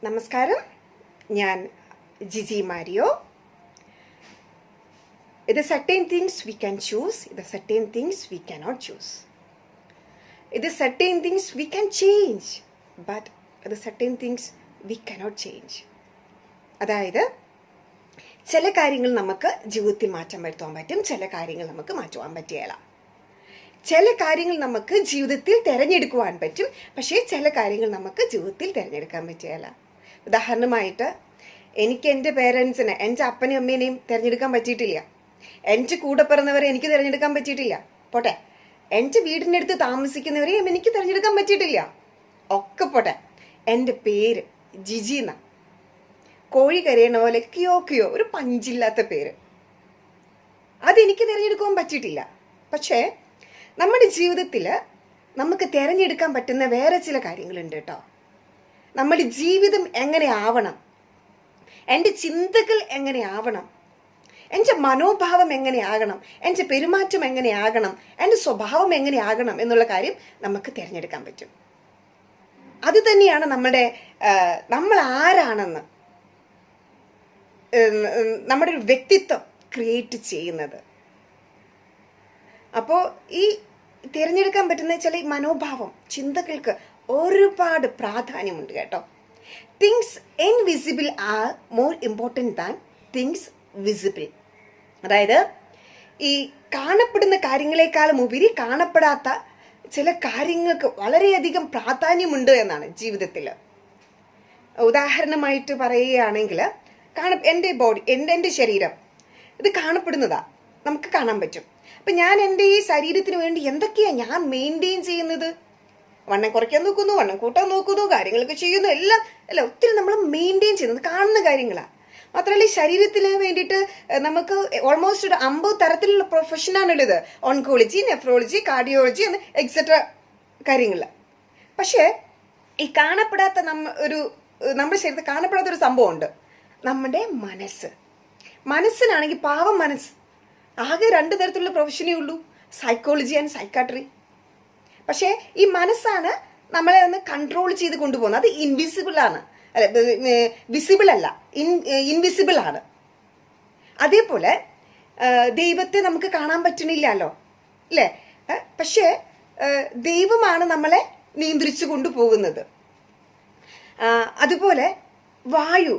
നമസ്കാരം, ഞാൻ Jiji Mario. There are certain things we can choose, there are certain things we cannot choose. There are certain things we can change, but there are certain things we cannot change. അതായത് ചില കാര്യങ്ങൾ നമുക്ക് ജീവിതത്തിൽ മാറ്റം വരുത്താൻ പറ്റും, ചില കാര്യങ്ങൾ നമുക്ക് മാറ്റുവാൻ പറ്റുകയില്ല. ചില കാര്യങ്ങൾ നമുക്ക് ജീവിതത്തിൽ തിരഞ്ഞെടുക്കുവാൻ പറ്റും, പക്ഷേ ചില കാര്യങ്ങൾ നമുക്ക് ജീവിതത്തിൽ തിരഞ്ഞെടുക്കാൻ പറ്റുകയില്ല. ഉദാഹരണമായിട്ട് എനിക്ക് എൻ്റെ പേരൻസിനെ, എൻ്റെ അപ്പനെയും അമ്മേനെയും തിരഞ്ഞെടുക്കാൻ പറ്റിയിട്ടില്ല. എൻ്റെ കൂടെ പിറന്നവരെ എനിക്ക് തിരഞ്ഞെടുക്കാൻ പറ്റിയിട്ടില്ല. പോട്ടെ, എൻ്റെ വീടിൻ്റെ അടുത്ത് താമസിക്കുന്നവരെയും എനിക്ക് തിരഞ്ഞെടുക്കാൻ പറ്റിയിട്ടില്ല. ഒക്കെ പോട്ടെ, എൻ്റെ പേര് ജിജി എന്നാ. കോഴി കരയണ പോലെ കിയോ കിയോ, ഒരു പഞ്ചില്ലാത്ത പേര്, അതെനിക്ക് തിരഞ്ഞെടുക്കാൻ പറ്റിയിട്ടില്ല. പക്ഷേ നമ്മുടെ ജീവിതത്തിൽ നമുക്ക് തിരഞ്ഞെടുക്കാൻ പറ്റുന്ന വേറെ ചില കാര്യങ്ങളുണ്ട് കേട്ടോ. നമ്മുടെ ജീവിതം എങ്ങനെ ആവണം, എൻ്റെ ചിന്തകൾ എങ്ങനെ ആവണം, എൻ്റെ മനോഭാവം എങ്ങനെയാകണം, എൻ്റെ പെരുമാറ്റം എങ്ങനെയാകണം, എൻ്റെ സ്വഭാവം എങ്ങനെയാകണം എന്നുള്ള കാര്യം നമുക്ക് തിരഞ്ഞെടുക്കാൻ പറ്റും. അത് തന്നെയാണ് നമ്മൾ ആരാണെന്ന്, നമ്മുടെ ഒരു വ്യക്തിത്വം ക്രിയേറ്റ് ചെയ്യുന്നത്. അപ്പോൾ ഈ തിരഞ്ഞെടുക്കാൻ പറ്റുന്ന ചില മനോഭാവം, ചിന്തകൾക്ക് ഒരുപാട് പ്രാധാന്യമുണ്ട് കേട്ടോ. Things invisible are more important than things visible. അതായത് ഈ കാണപ്പെടുന്ന കാര്യങ്ങളെക്കാളും ഉപരി കാണപ്പെടാത്ത ചില കാര്യങ്ങൾക്ക് വളരെയധികം പ്രാധാന്യമുണ്ട് എന്നാണ് ജീവിതത്തിൽ. ഉദാഹരണമായിട്ട് പറയുകയാണെങ്കിൽ, എൻ്റെ ബോഡി, എൻ്റെ ശരീരം, ഇത് കാണപ്പെടുന്നതാ, നമുക്ക് കാണാൻ പറ്റും. അപ്പം ഞാൻ എൻ്റെ ഈ ശരീരത്തിന് വേണ്ടി എന്തൊക്കെയാണ് ഞാൻ മെയിൻറ്റെയിൻ ചെയ്യുന്നത്? വണ്ണം കുറയ്ക്കാൻ നോക്കുന്നു, വണ്ണം കൂട്ടാൻ നോക്കുന്നു, കാര്യങ്ങളൊക്കെ ചെയ്യുന്നു, എല്ലാം ഒത്തിരി നമ്മൾ മെയിൻറ്റെയിൻ ചെയ്യുന്നത് കാണുന്ന കാര്യങ്ങളാണ്. മാത്രമല്ല ഈ ശരീരത്തിന് വേണ്ടിയിട്ട് നമുക്ക് ഓൾമോസ്റ്റ് ഒരു 50 തരത്തിലുള്ള പ്രൊഫഷനാണുള്ളത്. ഓൺകോളജി, നെഫ്രോളജി, കാർഡിയോളജി എന്ന് എക്സെട്ര കാര്യങ്ങൾ. പക്ഷേ ഈ കാണപ്പെടാത്ത നമ്മുടെ ശരീരത്തിൽ കാണപ്പെടാത്തൊരു സംഭവമുണ്ട്, നമ്മുടെ മനസ്സിനാണെങ്കിൽ പാവം മനസ്സ്. ആകെ 2 തരത്തിലുള്ള പ്രൊഫഷനേ ഉള്ളൂ, സൈക്കോളജി ആൻഡ് സൈക്കാട്രി. പക്ഷേ ഈ മനസ്സാണ് നമ്മളെ ഒന്ന് കൺട്രോൾ ചെയ്ത് കൊണ്ടുപോകുന്നത്. അത് ഇൻവിസിബിൾ ആണ്, വിസിബിൾ അല്ല, ഇൻവിസിബിൾ ആണ്. അതേപോലെ ദൈവത്തെ നമുക്ക് കാണാൻ പറ്റണില്ലല്ലോ അല്ലേ? പക്ഷേ ദൈവമാണ് നമ്മളെ നിയന്ത്രിച്ചു കൊണ്ടുപോകുന്നത്. അതുപോലെ വായു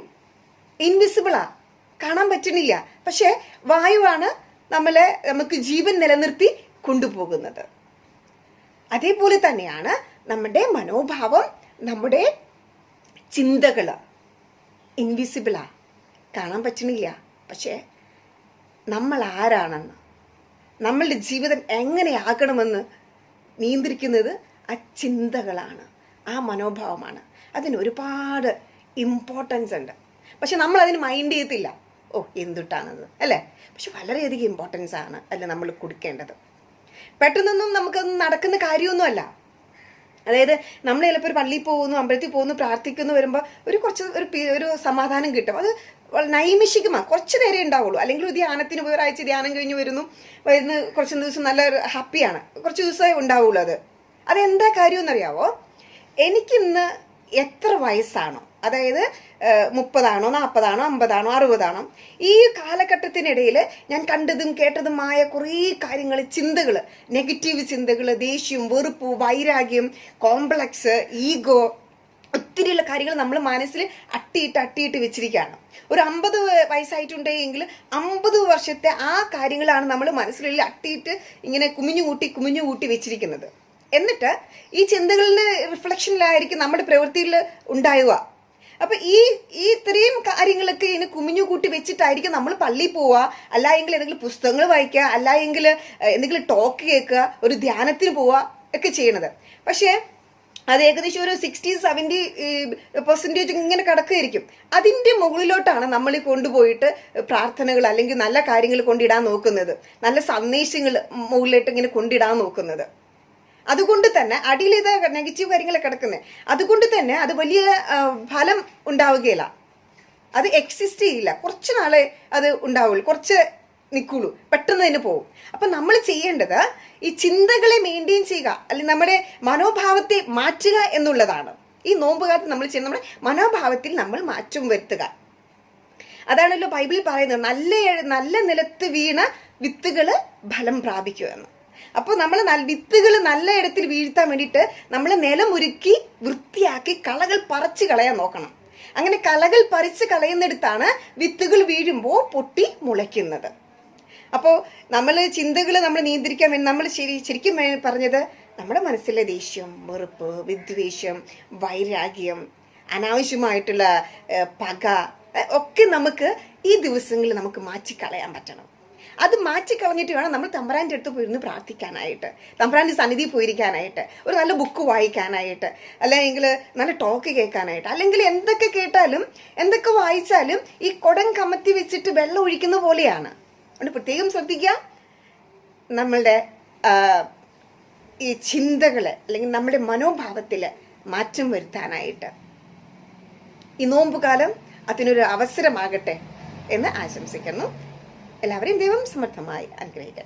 ഇൻവിസിബിളാ, കാണാൻ പറ്റണില്ല, പക്ഷേ വായുവാണ് നമുക്ക് ജീവൻ നിലനിർത്തി കൊണ്ടുപോകുന്നത്. അതേപോലെ തന്നെയാണ് നമ്മുടെ മനോഭാവം, നമ്മുടെ ചിന്തകൾ ഇൻവിസിബിളാ, കാണാൻ പറ്റണില്ല, പക്ഷേ നമ്മൾ ആരാണെന്ന്, നമ്മളുടെ ജീവിതം എങ്ങനെയാകണമെന്ന് നിയന്ത്രിക്കുന്നത് ആ ചിന്തകളാണ്, ആ മനോഭാവമാണ്. അതിന് ഒരുപാട് ഇമ്പോർട്ടൻസ് ഉണ്ട്. പക്ഷെ നമ്മൾ അതിന് മൈൻഡ് ചെയ്യത്തില്ല. എന്തുട്ടാണത് അല്ലേ? പക്ഷെ വളരെയധികം ഇമ്പോർട്ടൻസ് ആണ് അല്ല നമ്മൾ കൊടുക്കേണ്ടത്. പെട്ടെന്നൊന്നും നമുക്കൊന്നും നടക്കുന്ന കാര്യമൊന്നുമല്ല. അതായത് നമ്മൾ ചിലപ്പോൾ ഒരു പള്ളിയിൽ പോകുന്നു, അമ്പലത്തിൽ പോകുന്നു, പ്രാർത്ഥിക്കുന്നു, വരുമ്പോൾ ഒരു സമാധാനം കിട്ടും. അത് നൈമിഷികമാണ്, കുറച്ച് നേരം ഉണ്ടാവുള്ളൂ. അല്ലെങ്കിൽ ഒരു ധ്യാനത്തിന് പോയി ഒരാഴ്ച ധ്യാനം കഴിഞ്ഞ് വരുന്നു കുറച്ച് ദിവസം നല്ല ഹാപ്പിയാണ്, കുറച്ച് ദിവസമേ ഉണ്ടാവുള്ളൂ. അതെന്താ കാര്യം എന്നറിയാവോ? എനിക്കിന്ന് എത്ര വയസ്സാണോ, അതായത് 30 ആണോ, 40 ആണോ, 50 ആണോ, 60 ആണോ, ഈ കാലഘട്ടത്തിനിടയിൽ ഞാൻ കണ്ടതും കേട്ടതുമായ കുറേ കാര്യങ്ങൾ, ചിന്തകൾ, നെഗറ്റീവ് ചിന്തകൾ, ദേഷ്യം, വെറുപ്പ്, വൈരാഗ്യം, കോംപ്ലക്സ്, ഈഗോ, ഒത്തിരിയുള്ള കാര്യങ്ങൾ നമ്മൾ മനസ്സിൽ അട്ടിയിട്ട് വെച്ചിരിക്കുകയാണ്. ഒരു 50 വയസ്സായിട്ടുണ്ടെങ്കിൽ 50 വർഷത്തെ ആ കാര്യങ്ങളാണ് നമ്മൾ മനസ്സിൽ അട്ടിയിട്ട് ഇങ്ങനെ കുമിഞ്ഞു കൂട്ടി വെച്ചിരിക്കുന്നത്. എന്നിട്ട് ഈ ചിന്തകളിൽ റിഫ്ലക്ഷനിലായിരിക്കും നമ്മുടെ പ്രവൃത്തിയിൽ ഉണ്ടാവുക. അപ്പൊ ഈ ഇത്രയും കാര്യങ്ങളൊക്കെ ഇതിന് കുമിഞ്ഞു കൂട്ടി വെച്ചിട്ടായിരിക്കും നമ്മൾ പള്ളിയിൽ പോവുക, അല്ലായെങ്കിൽ എന്തെങ്കിലും പുസ്തകങ്ങൾ വായിക്കുക, അല്ലായെങ്കിൽ എന്തെങ്കിലും ടോക്ക് കേൾക്കുക, ഒരു ധ്യാനത്തിന് പോവുക ഒക്കെ ചെയ്യണത്. പക്ഷേ അത് ഏകദേശം ഒരു 60-70% ഇങ്ങനെ കിടക്കുകയായിരിക്കും. അതിൻ്റെ മുകളിലോട്ടാണ് നമ്മൾ കൊണ്ടുപോയിട്ട് പ്രാർത്ഥനകൾ അല്ലെങ്കിൽ നല്ല കാര്യങ്ങൾ കൊണ്ടിടാൻ നോക്കുന്നത്, നല്ല സന്ദേശങ്ങൾ മുകളിലോട്ട് ഇങ്ങനെ കൊണ്ടിടാൻ നോക്കുന്നത്. അതുകൊണ്ട് തന്നെ അടിയിൽ ഇത് നെഗറ്റീവ് കാര്യങ്ങൾ കിടക്കുന്നത്. അതുകൊണ്ട് തന്നെ അത് വലിയ ഫലം ഉണ്ടാവുകയില്ല, അത് എക്സിസ്റ്റ് ചെയ്യില്ല. കുറച്ച് നാളെ അത് ഉണ്ടാവുള്ളൂ, കുറച്ച് നിൽക്കുള്ളൂ, പെട്ടെന്ന് തന്നെ പോകും. അപ്പം നമ്മൾ ചെയ്യേണ്ടത് ഈ ചിന്തകളെ മെയിൻറ്റെയിൻ ചെയ്യുക, അല്ലെങ്കിൽ നമ്മുടെ മനോഭാവത്തെ മാറ്റുക എന്നുള്ളതാണ്. ഈ നോമ്പുകാലത്ത് നമ്മൾ ചെയ്യുന്ന നമ്മുടെ മനോഭാവത്തിൽ നമ്മൾ മാറ്റം വരുത്തുക. അതാണല്ലോ ബൈബിളിൽ പറയുന്നത്, നല്ല നിലത്ത് വീണ വിത്തുകൾ ഫലം പ്രാപിക്കുക എന്ന്. അപ്പോൾ നമ്മൾ വിത്തുകൾ നല്ല ഇടത്തിൽ വീഴ്ത്താൻ വേണ്ടിയിട്ട് നമ്മൾ നിലമൊരുക്കി വൃത്തിയാക്കി കളകൾ പറിച്ചു കളയാൻ നോക്കണം. അങ്ങനെ കളകൾ പറിച്ച് കളയുന്നിടത്താണ് വിത്തുകൾ വീഴുമ്പോൾ പൊട്ടി മുളയ്ക്കുന്നത്. അപ്പോൾ ചിന്തകൾ നമ്മൾ നിയന്ത്രിക്കാൻ വേണ്ടി നമ്മൾ ശരിക്കും പറഞ്ഞത് നമ്മുടെ മനസ്സിലെ ദേഷ്യം, വെറുപ്പ്, വിദ്വേഷം, വൈരാഗ്യം, അനാവശ്യമായിട്ടുള്ള പക ഒക്കെ നമുക്ക് ഈ ദിവസങ്ങളിൽ നമുക്ക് മാറ്റിക്കളയാൻ പറ്റണം. അത് മാറ്റിക്കളഞ്ഞിട്ട് വേണം നമ്മൾ തമ്പുരാൻ്റെ അടുത്ത് പോയിരുന്ന് പ്രാർത്ഥിക്കാനായിട്ട്, തമ്പുരാൻ്റെ സന്നിധി പോയിരിക്കാനായിട്ട്, ഒരു നല്ല ബുക്ക് വായിക്കാനായിട്ട്, അല്ലെങ്കിൽ നല്ല ടോക്ക് കേൾക്കാനായിട്ട്. അല്ലെങ്കിൽ എന്തൊക്കെ കേട്ടാലും എന്തൊക്കെ വായിച്ചാലും ഈ കുടം കമത്തി വെച്ചിട്ട് വെള്ളം ഒഴിക്കുന്ന പോലെയാണ്. അതുകൊണ്ട് പ്രത്യേകം ശ്രദ്ധിക്കുക, നമ്മളുടെ ഈ ചിന്തകൾ അല്ലെങ്കിൽ നമ്മുടെ മനോഭാവത്തിൽ മാറ്റം വരുത്താനായിട്ട് ഈ നോമ്പുകാലം അതിനൊരു അവസരമാകട്ടെ എന്ന് ആശംസിക്കുന്നു. എല്ലാവരെയും ദൈവം സമർത്ഥമായി അനുഗ്രഹിക്കട്ടെ.